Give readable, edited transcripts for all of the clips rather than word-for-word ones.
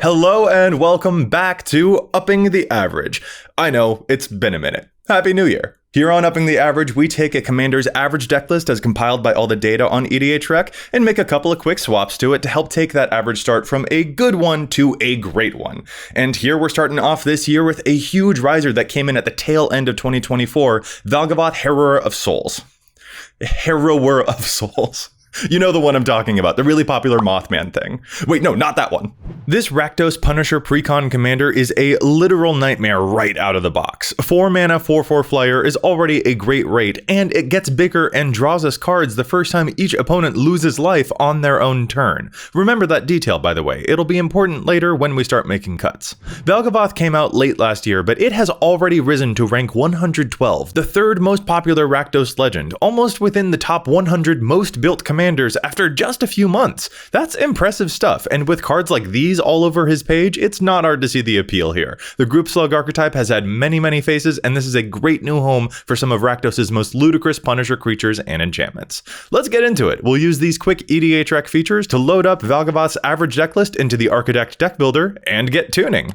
Hello and welcome back to Upping the Average. I know, it's been a minute. Happy New Year. Here on Upping the Average, we take a commander's average deck list as compiled by all the data on EDHREC and make a couple of quick swaps to it to help take that average start from a good one to a great one. And here we're starting off this year with a huge riser that came in at the tail end of 2024, Valgavoth Harrower of Souls. Harrower of Souls. You know the one I'm talking about, the really popular Mothman thing. Wait, no, not that one. This Rakdos Punisher Precon Commander is a literal nightmare right out of the box. 4 mana, 4/4 flyer is already a great rate, and it gets bigger and draws us cards the first time each opponent loses life on their own turn. Remember that detail, by the way. It'll be important later when we start making cuts. Valgavoth came out late last year, but it has already risen to rank 112, the third most popular Rakdos legend, almost within the top 100 most built commanders after just a few months. That's impressive stuff, and with cards like these all over his page, it's not hard to see the appeal here. The Group Slug archetype has had many faces, and this is a great new home for some of Rakdos' most ludicrous Punisher creatures and enchantments. Let's get into it. We'll use these quick EDHREC features to load up Valgavoth's average decklist into the Architect deck builder and get tuning.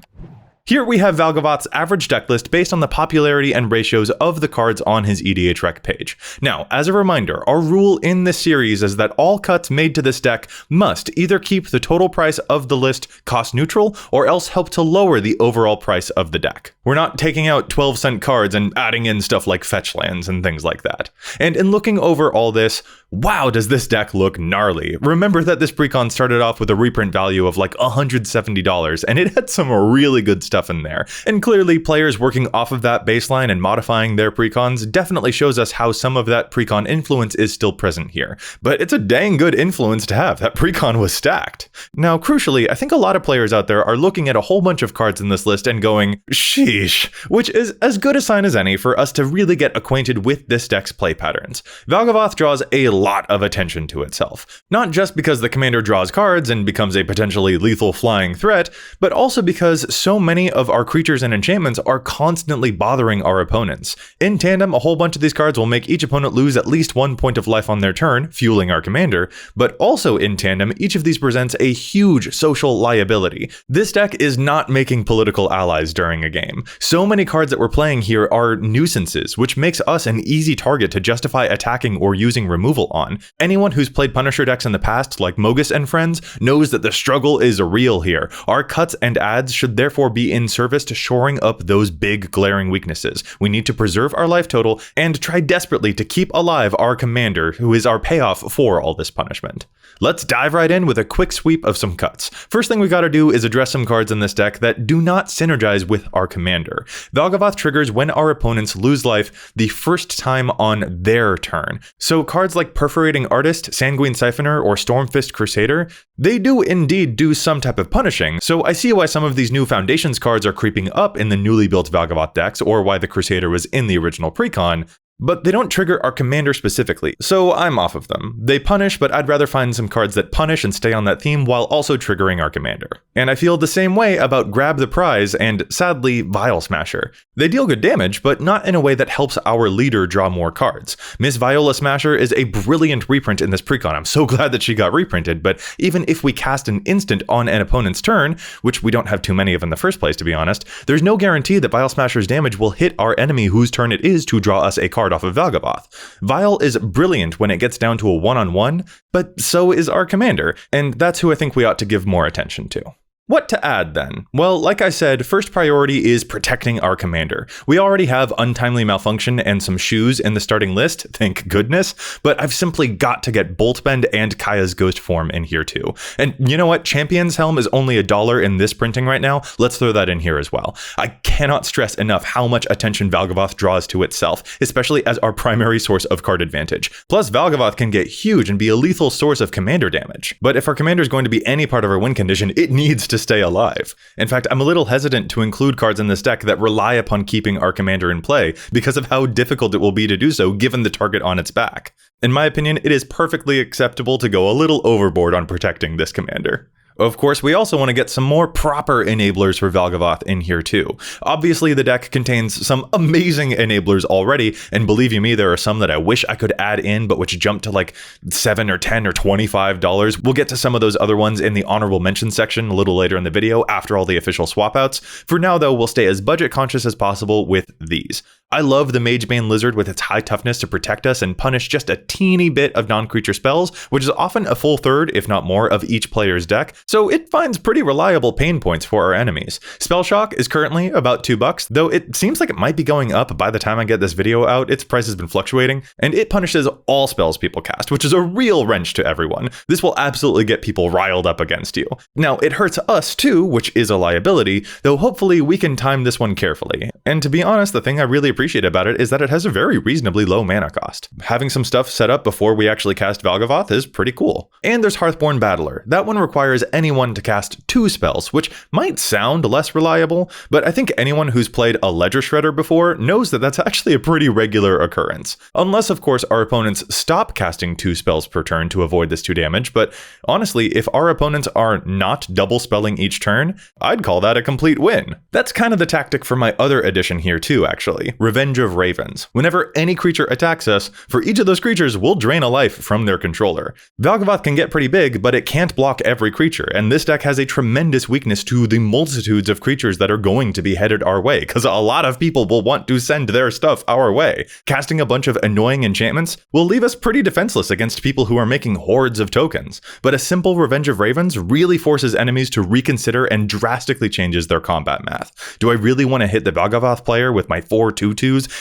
Here we have Valgavoth's average decklist based on the popularity and ratios of the cards on his EDHREC page. Now, as a reminder, our rule in this series is that all cuts made to this deck must either keep the total price of the list cost neutral or else help to lower the overall price of the deck. We're not taking out 12-cent cards and adding in stuff like fetch lands and things like that. And in looking over all this, wow, does this deck look gnarly. Remember that this precon started off with a reprint value of like $170, and it had some really good stuff in there. And clearly, players working off of that baseline and modifying their precons definitely shows us how some of that precon influence is still present here. But it's a dang good influence to have. That precon was stacked. Now, crucially, I think a lot of players out there are looking at a whole bunch of cards in this list and going, sheesh, which is as good a sign as any for us to really get acquainted with this deck's play patterns. Valgavoth draws a lot of attention to itself. Not just because the commander draws cards and becomes a potentially lethal flying threat, but also because so many of our creatures and enchantments are constantly bothering our opponents. In tandem, a whole bunch of these cards will make each opponent lose at least 1 point of life on their turn, fueling our commander, but also in tandem, each of these presents a huge social liability. This deck is not making political allies during a game. So many cards that we're playing here are nuisances, which makes us an easy target to justify attacking or using removal on. Anyone who's played Punisher decks in the past, like Mogus and friends, knows that the struggle is real here. Our cuts and adds should therefore be in service to shoring up those big glaring weaknesses. We need to preserve our life total and try desperately to keep alive our commander, who is our payoff for all this punishment. Let's dive right in with a quick sweep of some cuts. First thing we gotta do is address some cards in this deck that do not synergize with our commander. Valgavoth triggers when our opponents lose life the first time on their turn. So cards like Perforating Artist, Sanguine Siphoner, or Stormfist Crusader, they do indeed do some type of punishing, so I see why some of these new Foundations cards are creeping up in the newly built Valgavoth decks, or why the Crusader was in the original precon, but they don't trigger our commander specifically, so I'm off of them. They punish, but I'd rather find some cards that punish and stay on that theme while also triggering our commander. And I feel the same way about Grab the Prize and, sadly, Vial Smasher. They deal good damage, but not in a way that helps our leader draw more cards. Miss Viola Smasher is a brilliant reprint in this precon. I'm so glad that she got reprinted, but even if we cast an instant on an opponent's turn, which we don't have too many of in the first place to be honest, there's no guarantee that Vial Smasher's damage will hit our enemy whose turn it is to draw us a card off of Valgavoth. Vial is brilliant when it gets down to a one-on-one, but so is our commander, and that's who I think we ought to give more attention to. What to add then? Well, like I said, first priority is protecting our commander. We already have Untimely Malfunction and some shoes in the starting list, thank goodness, but I've simply got to get Boltbend and Kaya's Ghost Form in here too. And you know what? Champion's Helm is only $1 in this printing right now. Let's throw that in here as well. I cannot stress enough how much attention Valgavoth draws to itself, especially as our primary source of card advantage. Plus, Valgavoth can get huge and be a lethal source of commander damage. But if our commander is going to be any part of our win condition, it needs to stay alive. In fact, I'm a little hesitant to include cards in this deck that rely upon keeping our commander in play because of how difficult it will be to do so given the target on its back. In my opinion, it is perfectly acceptable to go a little overboard on protecting this commander. Of course, we also want to get some more proper enablers for Valgavoth in here too. Obviously, the deck contains some amazing enablers already, and believe you me, there are some that I wish I could add in, but which jump to like $7 or $10 or $25. We'll get to some of those other ones in the honorable mention section a little later in the video after all the official swap outs. For now though, we'll stay as budget conscious as possible with these. I love the Magebane Lizard with its high toughness to protect us and punish just a teeny bit of non-creature spells, which is often a full third, if not more, of each player's deck, so it finds pretty reliable pain points for our enemies. Spell Shock is currently about $2, though it seems like it might be going up by the time I get this video out. Its price has been fluctuating, and it punishes all spells people cast, which is a real wrench to everyone. This will absolutely get people riled up against you. Now, it hurts us too, which is a liability, though hopefully we can time this one carefully. And to be honest, the thing I really appreciate about it is that it has a very reasonably low mana cost. Having some stuff set up before we actually cast Valgavoth is pretty cool. And there's Hearthborn Battler. That one requires anyone to cast 2 spells, which might sound less reliable, but I think anyone who's played a Ledger Shredder before knows that that's actually a pretty regular occurrence. Unless, of course, our opponents stop casting 2 spells per turn to avoid this 2 damage, but honestly, if our opponents are not double spelling each turn, I'd call that a complete win. That's kind of the tactic for my other addition here too, actually. Revenge of Ravens. Whenever any creature attacks us, for each of those creatures, we'll drain a life from their controller. Valgavoth can get pretty big, but it can't block every creature, and this deck has a tremendous weakness to the multitudes of creatures that are going to be headed our way, because a lot of people will want to send their stuff our way. Casting a bunch of annoying enchantments will leave us pretty defenseless against people who are making hordes of tokens, but a simple Revenge of Ravens really forces enemies to reconsider and drastically changes their combat math. Do I really want to hit the Valgavoth player with my 4 2/2s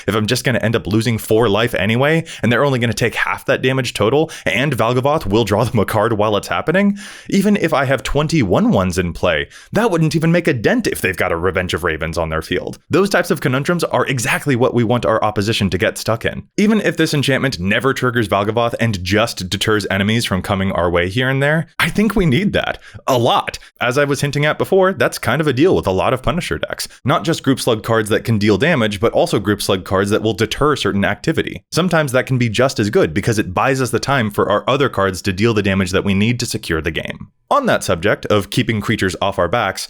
if I'm just going to end up losing 4 life anyway, and they're only going to take half that damage total, and Valgavoth will draw them a card while it's happening? Even if I have 20 1/1s in play, that wouldn't even make a dent if they've got a Revenge of Ravens on their field. Those types of conundrums are exactly what we want our opposition to get stuck in. Even if this enchantment never triggers Valgavoth and just deters enemies from coming our way here and there, I think we need that. A lot. As I was hinting at before, that's kind of a deal with a lot of Punisher decks. Not just Group Slug cards that can deal damage, but also Group Slug cards that will deter certain activity. Sometimes that can be just as good because it buys us the time for our other cards to deal the damage that we need to secure the game. On that subject of keeping creatures off our backs,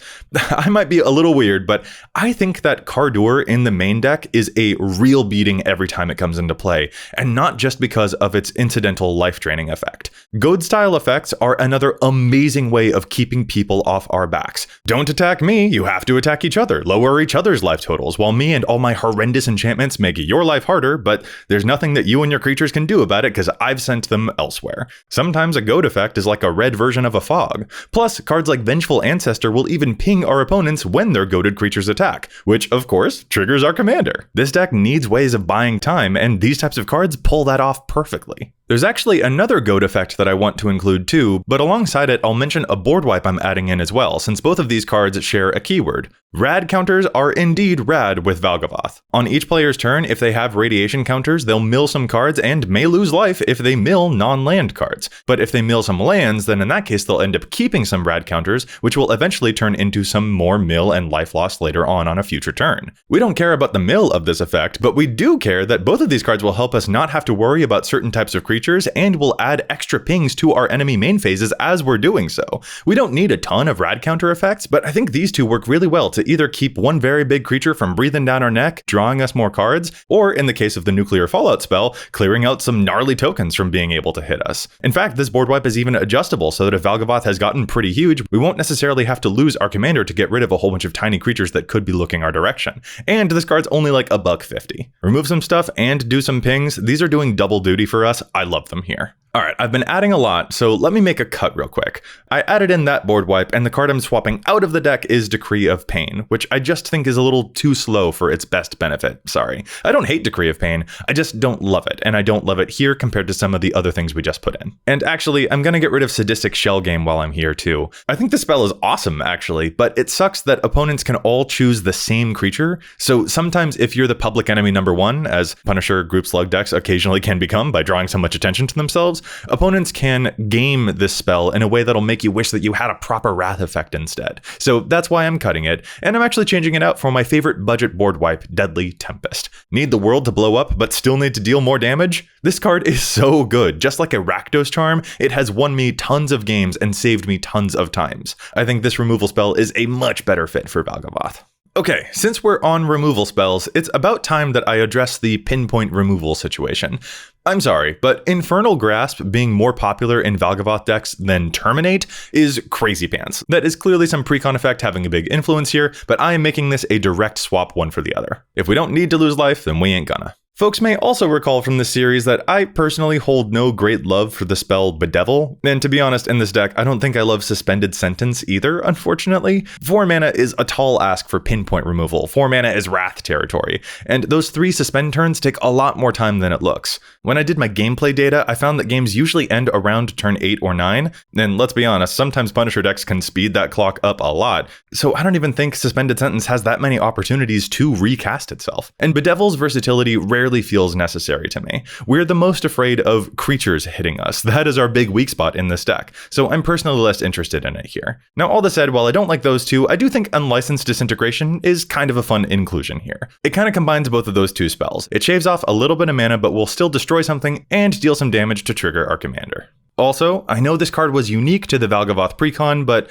I might be a little weird, but I think that Cardour in the main deck is a real beating every time it comes into play, and not just because of its incidental life draining effect. Goad style effects are another amazing way of keeping people off our backs. Don't attack me, you have to attack each other, lower each other's life totals, while me and all my horrendous enchantments make your life harder, but there's nothing that you and your creatures can do about it because I've sent them elsewhere. Sometimes a goad effect is like a red version of a fog. Plus, cards like Vengeful Ancestor will even ping our opponents when their goaded creatures attack, which, of course, triggers our commander. This deck needs ways of buying time, and these types of cards pull that off perfectly. There's actually another goad effect that I want to include too, but alongside it, I'll mention a board wipe I'm adding in as well, since both of these cards share a keyword. Rad counters are indeed rad with Valgavoth. On each player's turn, if they have radiation counters, they'll mill some cards and may lose life if they mill non-land cards. But if they mill some lands, then in that case they'll end up keeping some rad counters, which will eventually turn into some more mill and life loss later on a future turn. We don't care about the mill of this effect, but we do care that both of these cards will help us not have to worry about certain types of creatures and will add extra pings to our enemy main phases as we're doing so. We don't need a ton of rad counter effects, but I think these two work really well to either keep one very big creature from breathing down our neck, drawing us more cards, or in the case of the Nuclear Fallout spell, clearing out some gnarly tokens from being able to hit us. In fact, this board wipe is even adjustable so that if Valgavoth has gotten pretty huge, we won't necessarily have to lose our commander to get rid of a whole bunch of tiny creatures that could be looking our direction. And this card's only like $1.50. Remove some stuff and do some pings. These are doing double duty for us. I love them here. Alright, I've been adding a lot, so let me make a cut real quick. I added in that board wipe, and the card I'm swapping out of the deck is Decree of Pain, which I just think is a little too slow for its best benefit. Sorry. I don't hate Decree of Pain, I just don't love it, and I don't love it here compared to some of the other things we just put in. And actually, I'm gonna get rid of Sadistic Shell Game while I'm here too. I think the spell is awesome, actually, but it sucks that opponents can all choose the same creature, so sometimes if you're the public enemy number 1, as Punisher Group Slug decks occasionally can become by drawing so much attention to themselves, Opponents can game this spell in a way that'll make you wish that you had a proper Wrath effect instead. So that's why I'm cutting it, and I'm actually changing it out for my favorite budget board wipe, Deadly Tempest. Need the world to blow up, but still need to deal more damage? This card is so good. Just like a Rakdos charm, it has won me tons of games and saved me tons of times. I think this removal spell is a much better fit for Valgavoth. Okay, since we're on removal spells, it's about time that I address the pinpoint removal situation. I'm sorry, but Infernal Grasp being more popular in Valgavoth decks than Terminate is crazy pants. That is clearly some precon effect having a big influence here, but I am making this a direct swap one for the other. If we don't need to lose life, then we ain't gonna. Folks may also recall from this series that I personally hold no great love for the spell Bedevil, and to be honest, in this deck, I don't think I love Suspended Sentence either, unfortunately. 4 mana is a tall ask for pinpoint removal, 4 mana is Wrath territory, and those 3 suspend turns take a lot more time than it looks. When I did my gameplay data, I found that games usually end around turn 8 or 9, and let's be honest, sometimes Punisher decks can speed that clock up a lot, so I don't even think Suspended Sentence has that many opportunities to recast itself. And Bedevil's versatility rarely feels necessary to me. We're the most afraid of creatures hitting us. That is our big weak spot in this deck, so I'm personally less interested in it here. Now, all that said, while I don't like those two, I do think Unlicensed Disintegration is kind of a fun inclusion here. It kind of combines both of those two spells. It shaves off a little bit of mana, but will still destroy something and deal some damage to trigger our commander. Also, I know this card was unique to the Valgavoth precon, but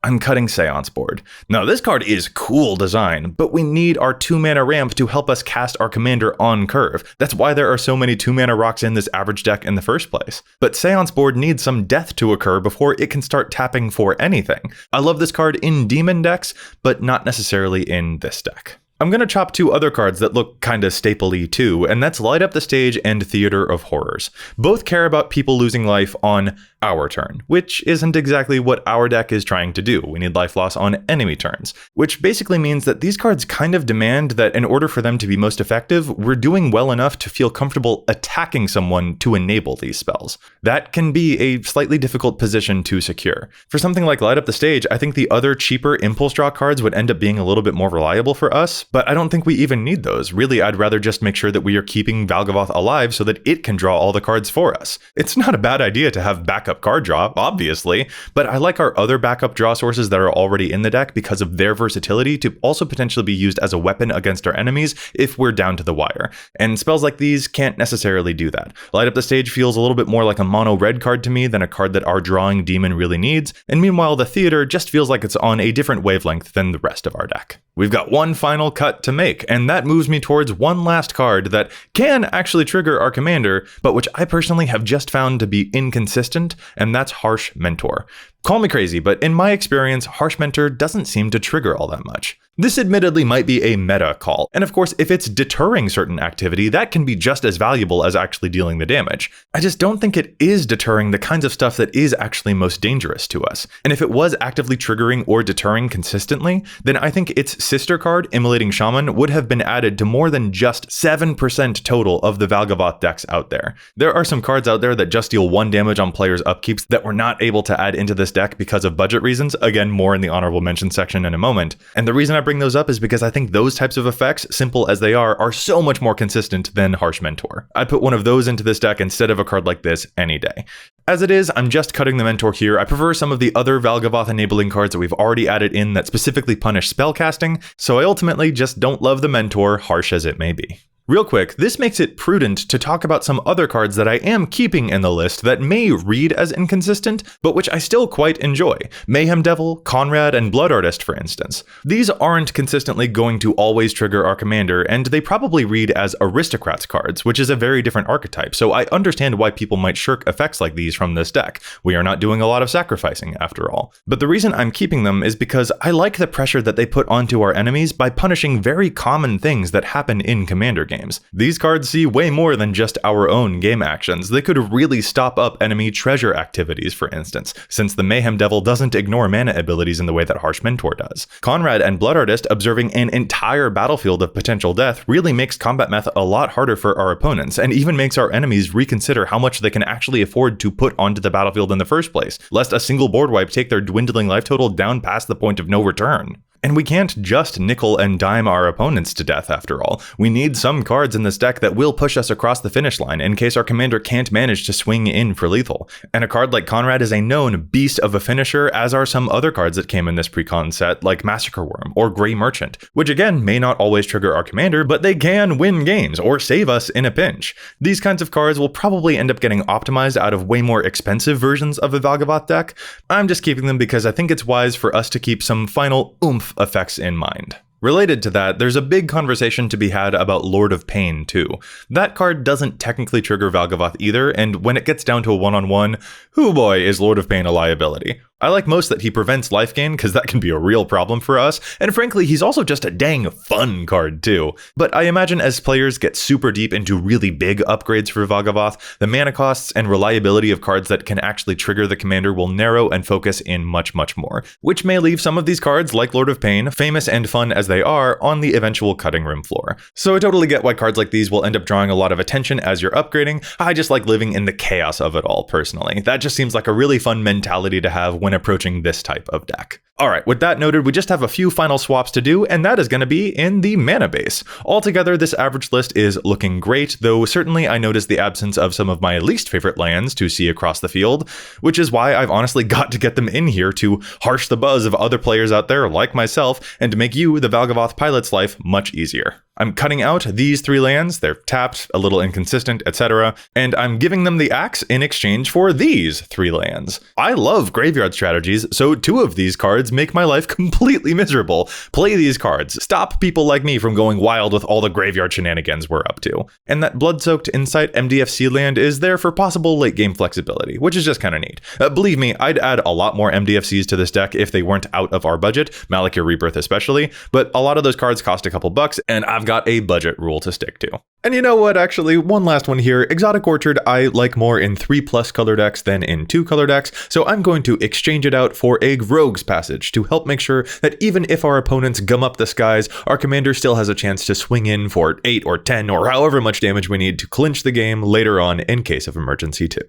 I'm cutting Seance Board. Now, this card is cool design, but we need our 2 mana ramp to help us cast our commander on curve. That's why there are so many 2 mana rocks in this average deck in the first place. But Seance Board needs some death to occur before it can start tapping for anything. I love this card in demon decks, but not necessarily in this deck. I'm going to chop 2 other cards that look kinda stapley too, and that's Light Up the Stage and Theater of Horrors. Both care about people losing life on our turn, which isn't exactly what our deck is trying to do. We need life loss on enemy turns, which basically means that these cards kind of demand that in order for them to be most effective, we're doing well enough to feel comfortable attacking someone to enable these spells. That can be a slightly difficult position to secure. For something like Light Up the Stage, I think the other cheaper impulse draw cards would end up being a little bit more reliable for us, but I don't think we even need those. Really, I'd rather just make sure that we are keeping Valgavoth alive so that it can draw all the cards for us. It's not a bad idea to have backup card draw, obviously, but I like our other backup draw sources that are already in the deck because of their versatility to also potentially be used as a weapon against our enemies if we're down to the wire. And spells like these can't necessarily do that. Light Up the Stage feels a little bit more like a mono red card to me than a card that our drawing demon really needs, and meanwhile the Theater just feels like it's on a different wavelength than the rest of our deck. We've got one final cut to make, and that moves me towards one last card that can actually trigger our commander, but which I personally have just found to be inconsistent, and that's Harsh Mentor. Call me crazy, but in my experience, Harsh Mentor doesn't seem to trigger all that much. This admittedly might be a meta call, and of course, if it's deterring certain activity, that can be just as valuable as actually dealing the damage. I just don't think it is deterring the kinds of stuff that is actually most dangerous to us. And if it was actively triggering or deterring consistently, then I think its sister card, Immolating Shaman, would have been added to more than just 7% total of the Valgavoth decks out there. There are some cards out there that just deal 1 damage on players' upkeeps that we're not able to add into this deck because of budget reasons. Again, more in the honorable mention section in a moment. And the reason I bring those up is because I think those types of effects, simple as they are so much more consistent than Harsh Mentor. I'd put one of those into this deck instead of a card like this any day. As it is, I'm just cutting the Mentor here. I prefer some of the other Valgavoth enabling cards that we've already added in that specifically punish spellcasting, so I ultimately just don't love the Mentor, harsh as it may be. Real quick, this makes it prudent to talk about some other cards that I am keeping in the list that may read as inconsistent, but which I still quite enjoy. Mayhem Devil, Conrad, and Blood Artist, for instance. These aren't consistently going to always trigger our commander, and they probably read as Aristocrats cards, which is a very different archetype, so I understand why people might shirk effects like these from this deck. We are not doing a lot of sacrificing, after all. But the reason I'm keeping them is because I like the pressure that they put onto our enemies by punishing very common things that happen in commander games. These cards see way more than just our own game actions. They could really stop up enemy treasure activities, for instance, since the Mayhem Devil doesn't ignore mana abilities in the way that Harsh Mentor does. Conrad and Blood Artist observing an entire battlefield of potential death really makes combat math a lot harder for our opponents, and even makes our enemies reconsider how much they can actually afford to put onto the battlefield in the first place, lest a single board wipe take their dwindling life total down past the point of no return. And we can't just nickel and dime our opponents to death after all. We need some cards in this deck that will push us across the finish line in case our commander can't manage to swing in for lethal. And a card like Conrad is a known beast of a finisher, as are some other cards that came in this precon set like Massacre Worm or Grey Merchant, which again may not always trigger our commander, but they can win games or save us in a pinch. These kinds of cards will probably end up getting optimized out of way more expensive versions of a Valgavoth deck. I'm just keeping them because I think it's wise for us to keep some final oomph effects in mind. Related to that, there's a big conversation to be had about Lord of Pain too. That card doesn't technically trigger Valgavoth either, and when it gets down to a one-on-one, hoo boy is Lord of Pain a liability. I like most that he prevents life gain, because that can be a real problem for us, and frankly, he's also just a dang fun card too. But I imagine as players get super deep into really big upgrades for Valgavoth, the mana costs and reliability of cards that can actually trigger the commander will narrow and focus in much more, which may leave some of these cards, like Lord of Pain, famous and fun as they are, on the eventual cutting room floor. So I totally get why cards like these will end up drawing a lot of attention as you're upgrading. I just like living in the chaos of it all personally. That just seems like a really fun mentality to have when approaching this type of deck. Alright, with that noted, we just have a few final swaps to do, and that is going to be in the mana base. Altogether, this average list is looking great, though certainly I noticed the absence of some of my least favorite lands to see across the field, which is why I've honestly got to get them in here to harsh the buzz of other players out there like myself, and to make you, the Valgavoth pilot's life, much easier. I'm cutting out these 3 lands, they're tapped, a little inconsistent, etc., and I'm giving them the axe in exchange for these 3 lands. I love graveyard strategies, so 2 of these cards make my life completely miserable. Play these cards. Stop people like me from going wild with all the graveyard shenanigans we're up to. And that Blood-Soaked Insight MDFC land is there for possible late game flexibility, which is just kind of neat. Believe me, I'd add a lot more MDFCs to this deck if they weren't out of our budget, Malakir Rebirth especially, but a lot of those cards cost a couple bucks, and I've got a budget rule to stick to. And you know what, actually, one last one here. Exotic Orchard I like more in 3+ color decks than in 2 color decks, so I'm going to exchange it out for a Rogue's Passage to help make sure that even if our opponents gum up the skies, our commander still has a chance to swing in for 8 or 10 or however much damage we need to clinch the game later on in case of emergency too.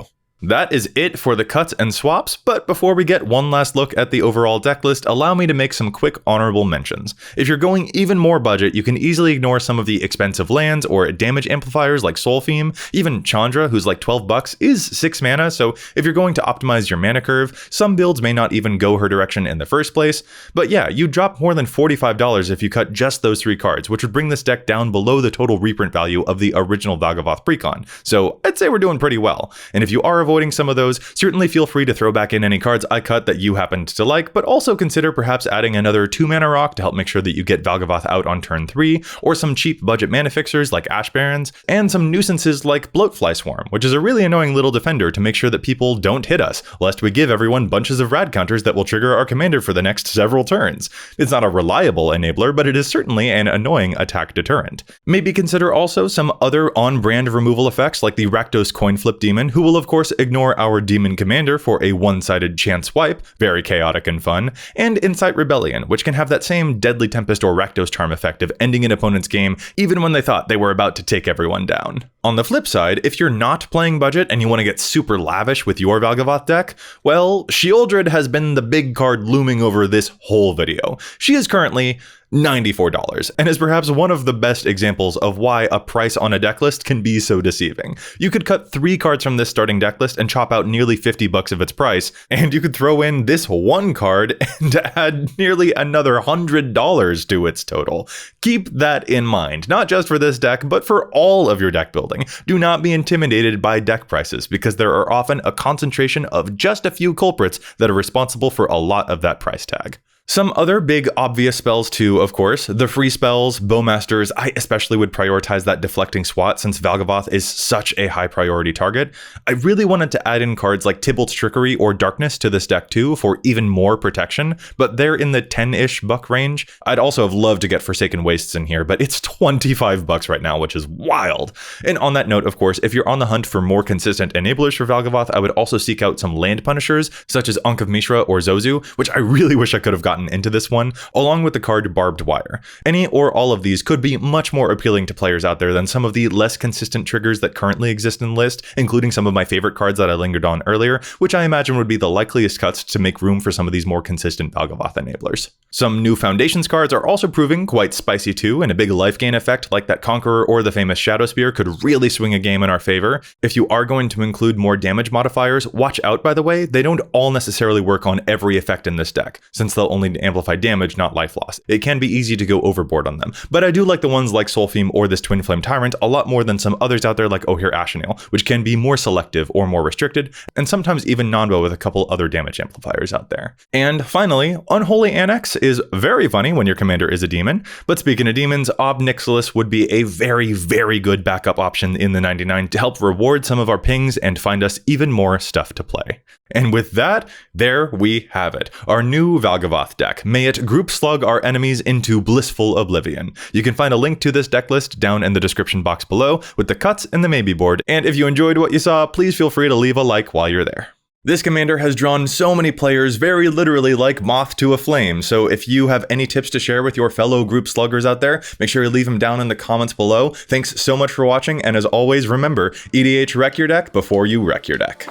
That is it for the cuts and swaps, but before we get one last look at the overall deck list, allow me to make some quick honorable mentions. If you're going even more budget, you can easily ignore some of the expensive lands or damage amplifiers like Soulfeem. Even Chandra, who's like 12 bucks, is 6 mana, so if you're going to optimize your mana curve, some builds may not even go her direction in the first place. But yeah, you drop more than $45 if you cut just those 3 cards, which would bring this deck down below the total reprint value of the original Valgavoth precon. So I'd say we're doing pretty well. And if you are avoiding some of those, certainly feel free to throw back in any cards I cut that you happened to like, but also consider perhaps adding another 2 mana rock to help make sure that you get Valgavoth out on turn 3, or some cheap budget mana fixers like Ash Barrens, and some nuisances like Bloatfly Swarm, which is a really annoying little defender to make sure that people don't hit us, lest we give everyone bunches of rad counters that will trigger our commander for the next several turns. It's not a reliable enabler, but it is certainly an annoying attack deterrent. Maybe consider also some other on-brand removal effects like the Rakdos Coin Flip Demon, who will of course ignore our demon commander for a one-sided chance wipe, very chaotic and fun, and Incite Rebellion, which can have that same Deadly Tempest or Rakdos Charm effect of ending an opponent's game even when they thought they were about to take everyone down. On the flip side, if you're not playing budget and you want to get super lavish with your Valgavoth deck, well, Sheoldred has been the big card looming over this whole video. She is currently $94, and is perhaps one of the best examples of why a price on a deck list can be so deceiving. You could cut 3 cards from this starting deck list and chop out nearly $50 of its price, and you could throw in this one card and add nearly another $100 to its total. Keep that in mind, not just for this deck, but for all of your deck building. Do not be intimidated by deck prices, because there are often a concentration of just a few culprits that are responsible for a lot of that price tag. Some other big obvious spells too, of course, the free spells, Bowmasters. I especially would prioritize that Deflecting Swat since Valgavoth is such a high priority target. I really wanted to add in cards like Tybalt's Trickery or Darkness to this deck too for even more protection, but they're in the 10-ish buck range. I'd also have loved to get Forsaken Wastes in here, but it's $25 right now, which is wild. And on that note, of course, if you're on the hunt for more consistent enablers for Valgavoth, I would also seek out some land punishers such as Ankh of Mishra or Zozu, which I really wish I could have gotten gotten into this one, along with the card Barbed Wire. Any or all of these could be much more appealing to players out there than some of the less consistent triggers that currently exist in the list, including some of my favorite cards that I lingered on earlier, which I imagine would be the likeliest cuts to make room for some of these more consistent Valgavoth enablers. Some new Foundations cards are also proving quite spicy too, and a big life gain effect like that Conqueror or the famous Shadow Spear could really swing a game in our favor. If you are going to include more damage modifiers, watch out by the way, they don't all necessarily work on every effect in this deck, since they'll only amplify damage, not life loss. It can be easy to go overboard on them, but I do like the ones like Soulfeme or this Twin Flame Tyrant a lot more than some others out there like Ohir Ashenale, which can be more selective or more restricted, and sometimes even non-bow with a couple other damage amplifiers out there. And finally, Unholy Annex is very funny when your commander is a demon, but speaking of demons, Ob Nixilis would be a very, very good backup option in the 99 to help reward some of our pings and find us even more stuff to play. And with that, there we have it, our new Valgavoth deck. May it group slug our enemies into blissful oblivion. You can find a link to this deck list down in the description box below with the cuts and the maybe board, and if you enjoyed what you saw, please feel free to leave a like while you're there. This commander has drawn so many players very literally like moth to a flame, so if you have any tips to share with your fellow group sluggers out there, make sure you leave them down in the comments below. Thanks so much for watching, and as always, remember, EDH wreck your deck before you wreck your deck.